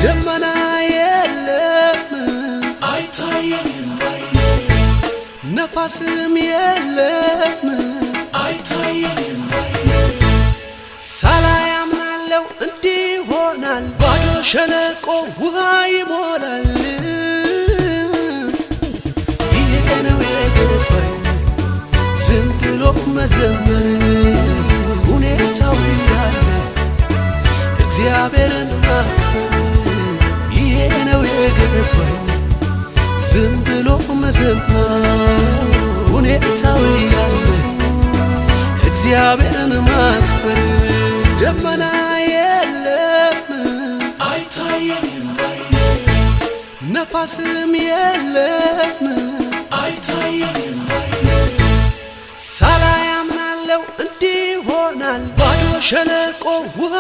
ደመና የለም አይታየኝም ባይኔ ነፋስም የለም አይታየኝም ባይኔ ሳላይ አምናለው እንዲህ ይሆናል ባዶ ሸለቆ ውሃ ይሞላል ይሄ ነው የገባኝ ዝም ብሎ መዘመር ሁኔታው ያለ እግዚአብሔርን ማክበር ይሄ ነው የገባኝ ዝም ብሎ መዘመር ሁኔታው ያለ እግዚአብሔርን ማክበር ደመና የለም አይታየኝም ባይኔ ነፋስም የለም አይታየኝም ባይኔ ሳላይ አምናለው እንዲህ ይሆናል ባዶ ሸለቆ ውሃ